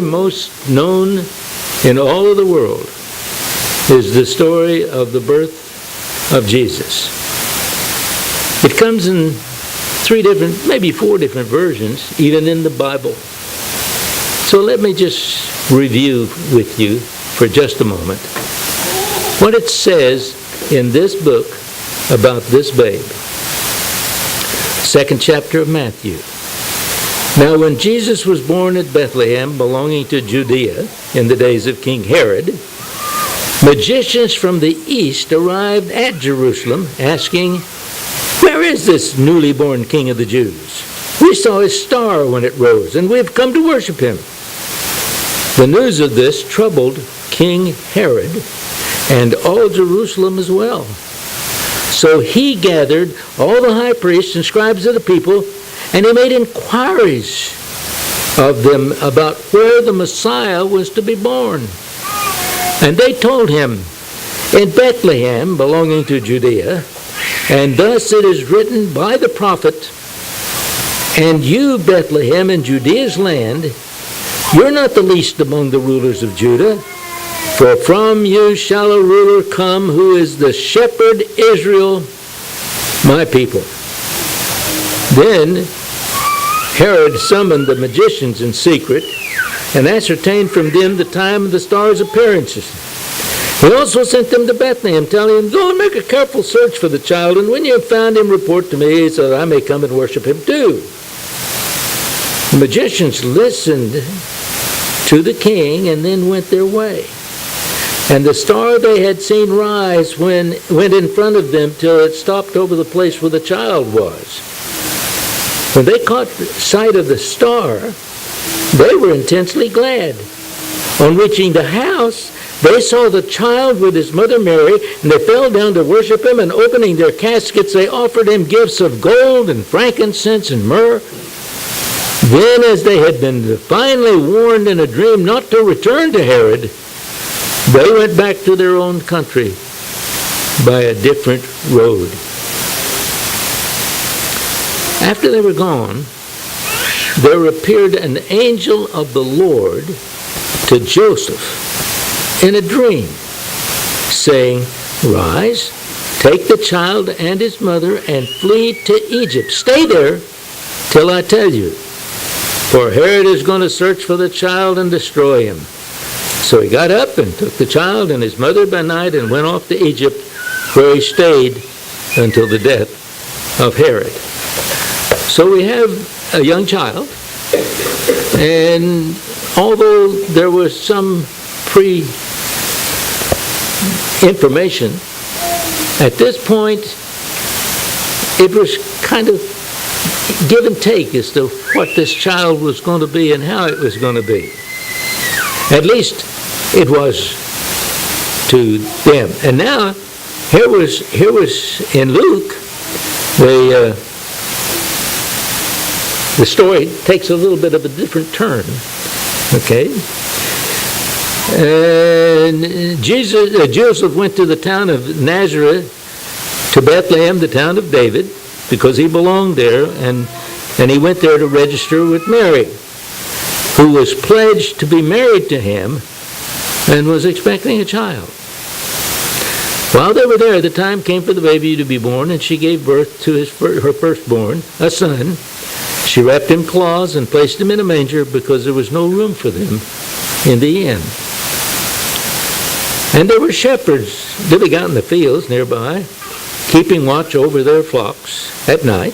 most known in all of the world is the story of the birth of Jesus. It comes in 3 different, maybe 4 different versions, even in the Bible. So let me just review with you for just a moment what it says in this book about this babe. 2nd chapter of Matthew. Now when Jesus was born at Bethlehem, belonging to Judea, in the days of King Herod, magicians from the east arrived at Jerusalem, asking, "Where is this newly born King of the Jews? We saw his star when it rose, and we have come to worship him." The news of this troubled King Herod and all Jerusalem as well. So he gathered all the high priests and scribes of the people, and he made inquiries of them about where the Messiah was to be born. And they told him, "In Bethlehem, belonging to Judea, and thus it is written by the prophet, 'And you, Bethlehem, in Judea's land, you're not the least among the rulers of Judah, for from you shall a ruler come who is the shepherd Israel, my people.'" Then Herod summoned the magicians in secret and ascertained from them the time of the star's appearances. He also sent them to Bethlehem, telling them, "Go and make a careful search for the child, and when you have found him, report to me, so that I may come and worship him too." The magicians listened to the king and then went their way. And the star they had seen rise went in front of them till it stopped over the place where the child was. When they caught sight of the star, they were intensely glad. On reaching the house, they saw the child with his mother Mary, and they fell down to worship him, and opening their caskets, they offered him gifts of gold and frankincense and myrrh. Then, as they had been divinely warned in a dream not to return to Herod, they went back to their own country by a different road. After they were gone, there appeared an angel of the Lord to Joseph in a dream, saying, "Rise, take the child and his mother and flee to Egypt. Stay there till I tell you, for Herod is going to search for the child and destroy him." So he got up and took the child and his mother by night and went off to Egypt, where he stayed until the death of Herod. So we have a young child, and although there was some pre-information, at this point it was kind of give and take as to what this child was going to be and how it was going to be. At least it was to them. And now here was in Luke, the story takes a little bit of a different turn. Okay? And Joseph went to the town of Nazareth, to Bethlehem, the town of David, because he belonged there, and he went there to register with Mary, who was pledged to be married to him and was expecting a child. While they were there, the time came for the baby to be born, and she gave birth to her firstborn, a son. She wrapped him in cloths and placed him in a manger because there was no room for them in the inn. And there were shepherds living out in the fields nearby, keeping watch over their flocks at night.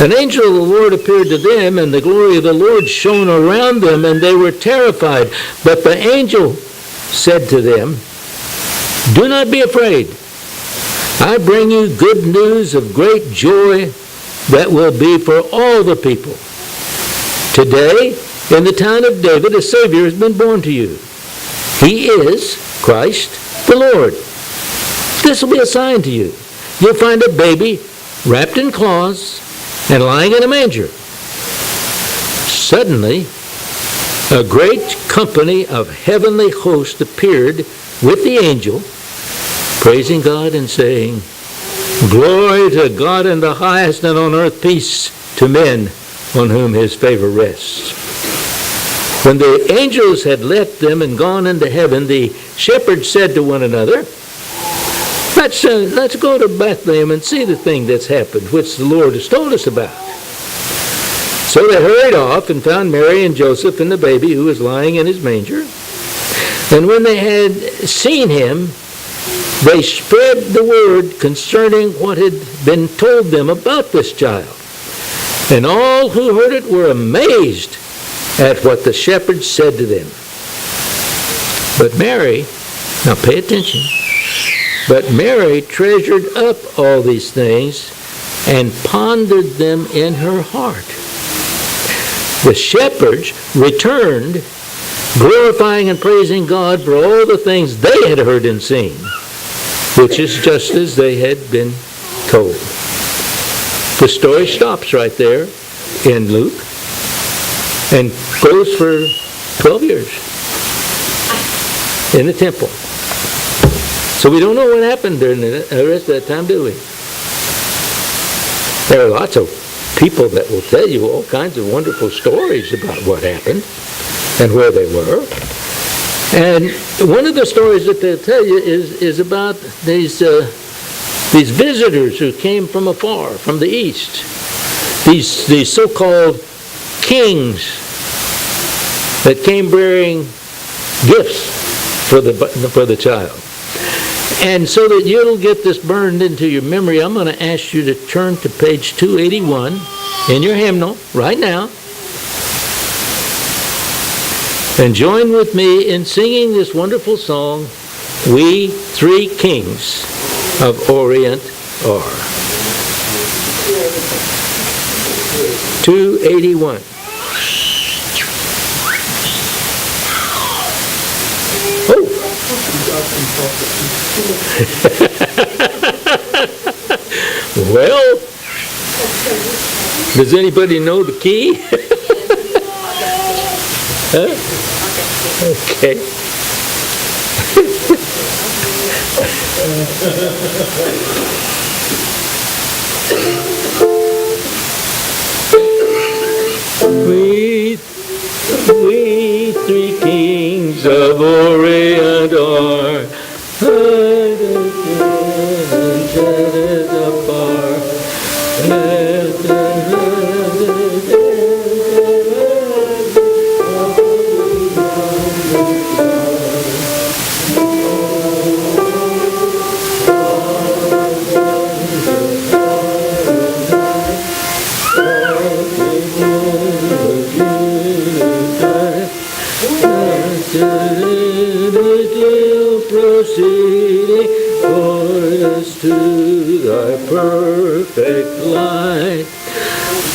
An angel of the Lord appeared to them, and the glory of the Lord shone around them, and they were terrified. But the angel said to them, "Do not be afraid. I bring you good news of great joy that will be for all the people. Today, in the town of David, a Savior has been born to you. He is Christ the Lord. This will be a sign to you. You'll find a baby wrapped in cloths and lying in a manger." Suddenly, a great company of heavenly hosts appeared with the angel, praising God and saying, "Glory to God in the highest, and on earth peace to men on whom his favor rests." When the angels had left them and gone into heaven, the shepherds said to one another, Let's go to Bethlehem and see the thing that's happened, which the Lord has told us about. So they hurried off and found Mary and Joseph and the baby who was lying in his manger. And when they had seen him, they spread the word concerning what had been told them about this child. And all who heard it were amazed at what the shepherds said to them. But Mary, now pay attention, but Mary treasured up all these things and pondered them in her heart. The shepherds returned, glorifying and praising God for all the things they had heard and seen, which is just as they had been told. The story stops right there in Luke and goes for 12 years in the temple. So we don't know what happened during the rest of that time, do we? There are lots of people that will tell you all kinds of wonderful stories about what happened and where they were. And one of the stories that they'll tell you is about these visitors who came from afar, from the east. These so-called kings that came bearing gifts for the child. And so that you'll get this burned into your memory, I'm going to ask you to turn to page 281 in your hymnal right now and join with me in singing this wonderful song, We Three Kings of Orient Are. 281. Oh! Well, does anybody know the key? Huh? Okay. We three kings of Orient are proceeding toward us to thy perfect light.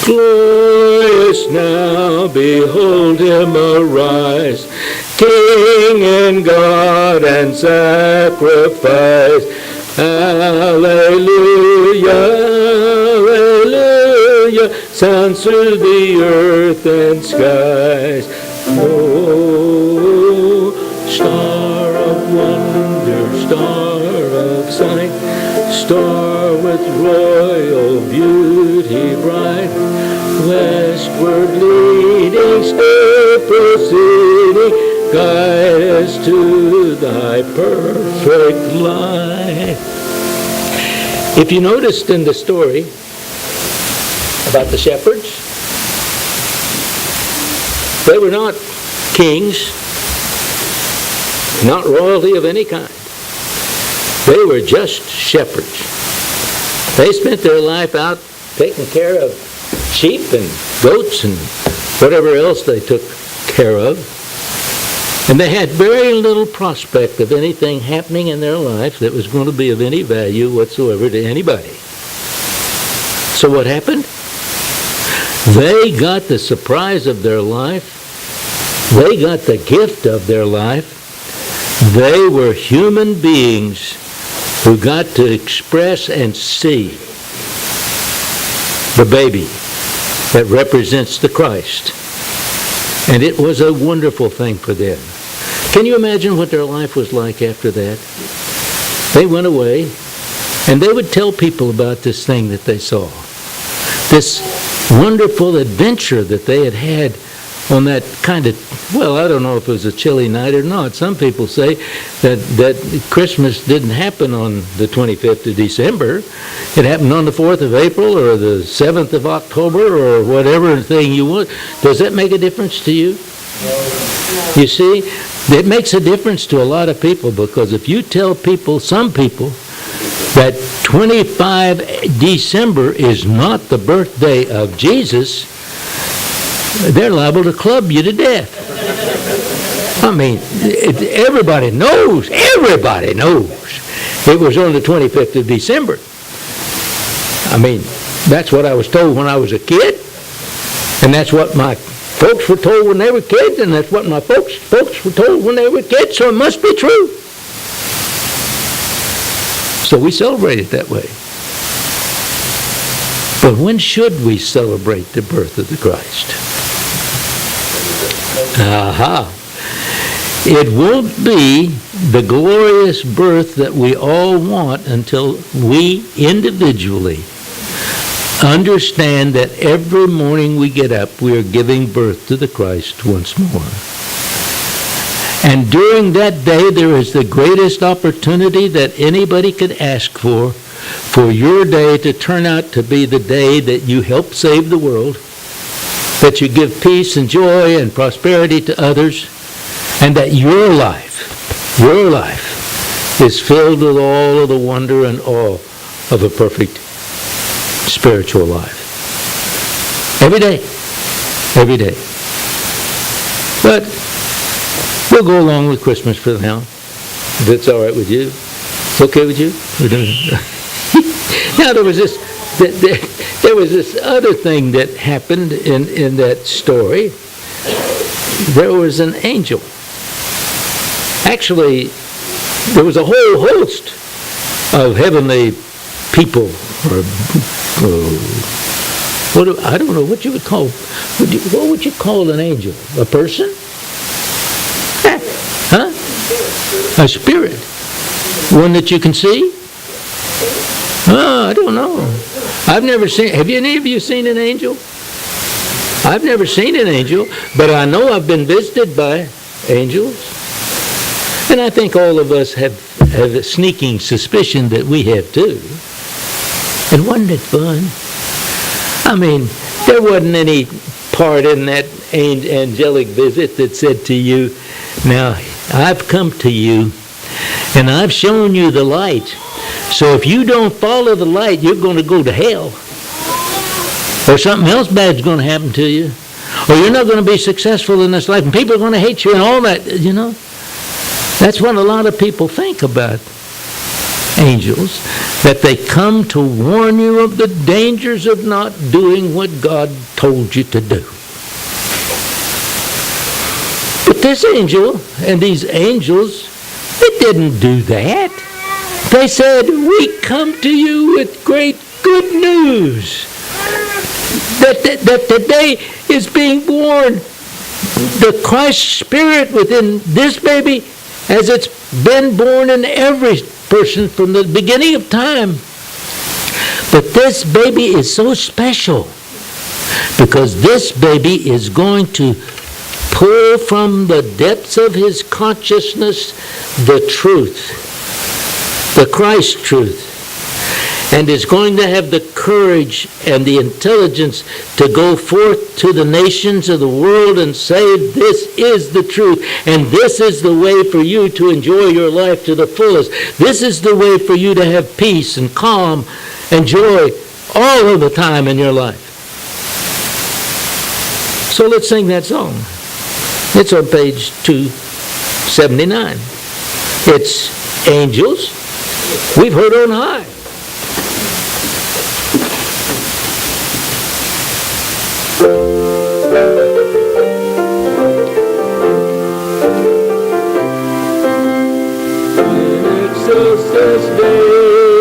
Glorious now, behold him arise, King and God and sacrifice. Hallelujah, hallelujah, sounds through the earth and skies. Oh, star of wonder, star of sight, star with royal beauty bright, westward leading, still proceeding, guide us to thy perfect light. If you noticed in the story about the shepherds, they were not kings, not royalty of any kind. They were just shepherds. They spent their life out taking care of sheep and goats and whatever else they took care of. And they had very little prospect of anything happening in their life that was going to be of any value whatsoever to anybody. So what happened? They got the surprise of their life. They got the gift of their life. They were human beings who got to express and see the baby that represents the Christ. And it was a wonderful thing for them. Can you imagine what their life was like after that? They went away, and they would tell people about this thing that they saw. This wonderful adventure that they had had on that kind of, well, I don't know if it was a chilly night or not. Some people say that Christmas didn't happen on the 25th of December. It happened on the 4th of April or the 7th of October or whatever thing you want. Does that make a difference to you? You see, it makes a difference to a lot of people, because if you tell people, some people, that 25 December is not the birthday of Jesus, they're liable to club you to death. I mean, everybody knows it was on the 25th of December. I mean, that's what I was told when I was a kid, and that's what my folks were told when they were kids, and that's what my folks were told when they were kids, so it must be true. So we celebrate it that way. But when should we celebrate the birth of the Christ? It won't be the glorious birth that we all want until we individually understand that every morning we get up, we are giving birth to the Christ once more. And during that day, there is the greatest opportunity that anybody could ask for your day to turn out to be the day that you help save the world, that you give peace and joy and prosperity to others, and that your life is filled with all of the wonder and awe of a perfect spiritual life. Every day. But we'll go along with Christmas for now, if it's all right with you. It's okay with you? Now there was this other thing that happened in that story. There was an angel. Actually, there was a whole host of heavenly people, I don't know what you would call. What would you call an angel? A person? Huh? A spirit? One that you can see? Oh, I don't know. I've never seen. Have any of you seen an angel? I've never seen an angel, but I know I've been visited by angels. And I think all of us have a sneaking suspicion that we have too. And wasn't it fun? I mean, there wasn't any part in that angelic visit that said to you, now, I've come to you, and I've shown you the light. So if you don't follow the light, you're going to go to hell. Or something else bad's going to happen to you. Or you're not going to be successful in this life, and people are going to hate you and all that, you know. That's what a lot of people think about angels, that they come to warn you of the dangers of not doing what God told you to do. But this angel and these angels, they didn't do that. They said, we come to you with great good news. That today is being born the Christ Spirit within this baby, as it's been born in every person from the beginning of time. But this baby is so special because this baby is going to pull from the depths of his consciousness the truth, the Christ truth, and is going to have the courage and the intelligence to go forth to the nations of the world and say, this is the truth, and this is the way for you to enjoy your life to the fullest. This is the way for you to have peace and calm and joy all of the time in your life. So let's sing that song. It's on page 279. It's Angels We've heard on high. Excelsis Deo,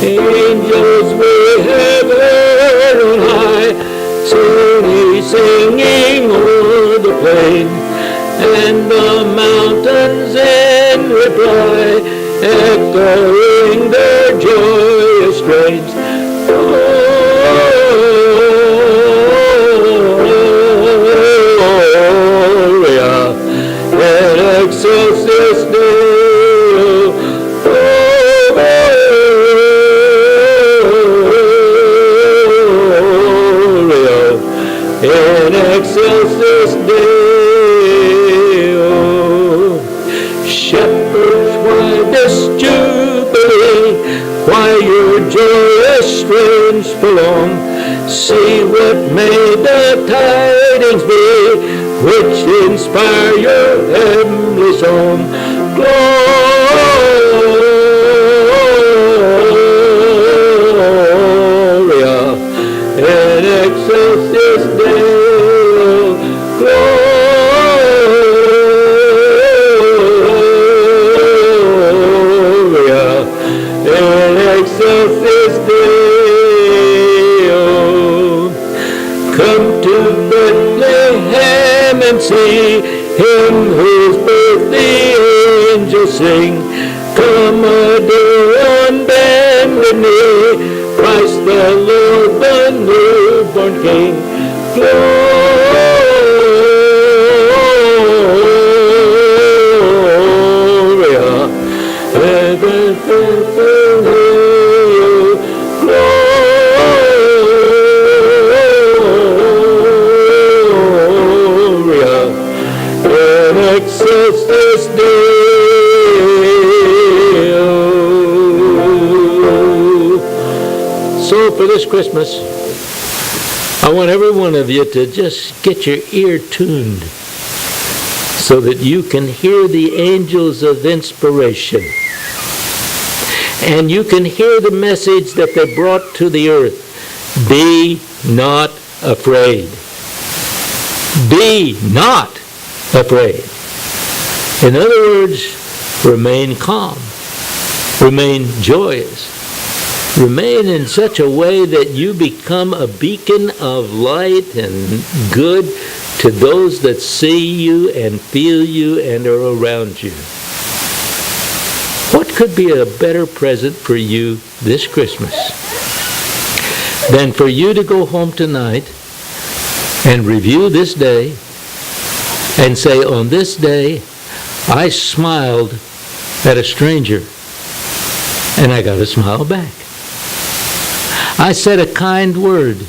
angels we have heard on high, singing o'er the plain, and the mountains in reply, echoing their joyous strains. Oh, in excelsis Deo. Shepherds, why this jubilee? Why your joyous strains prolong? See what may the tidings be, which inspire your heavenly song. Gloria in excelsis Deo. Gloria in excelsis Deo. Come to Bethlehem and see him whose birth the angels sing. Come adore on bended knee, Christ the Lord, the newborn King. Gloria, heaven fulfill. Gloria, in excelsis Deo. So for this Christmas, I want every one of you to just get your ear tuned so that you can hear the angels of inspiration. And you can hear the message that they brought to the earth. Be not afraid. Be not afraid. In other words, remain calm. Remain joyous. Remain in such a way that you become a beacon of light and good to those that see you and feel you and are around you. What could be a better present for you this Christmas than for you to go home tonight and review this day and say, on this day, I smiled at a stranger and I got a smile back. I said a kind word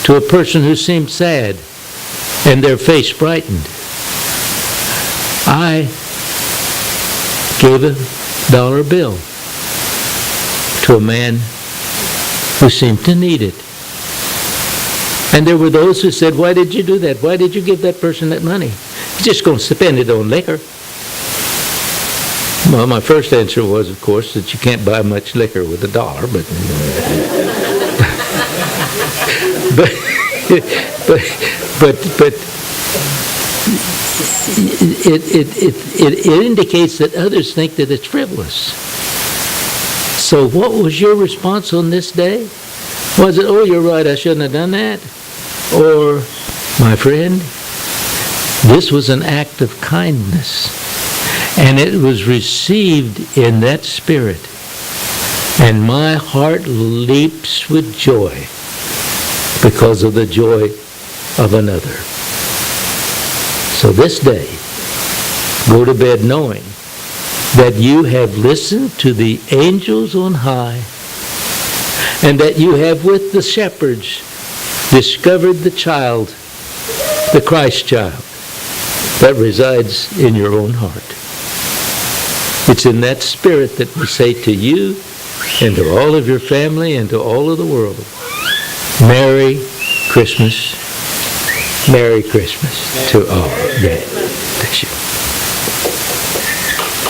to a person who seemed sad and their face brightened. I gave a $1 bill to a man who seemed to need it. And there were those who said, why did you do that? Why did you give that person that money? He's just going to spend it on liquor. Well, my first answer was, of course, that you can't buy much liquor with $1, but it indicates that others think that it's frivolous. So what was your response on this day? Was it, oh, you're right, I shouldn't have done that? Or, my friend, this was an act of kindness, and it was received in that spirit. And my heart leaps with joy because of the joy of another. So this day, go to bed knowing that you have listened to the angels on high, and that you have with the shepherds discovered the child, the Christ child, that resides in your own heart. It's in that spirit that we say to you and to all of your family and to all of the world, Merry Christmas. Merry Christmas to all. Yeah. Bless you.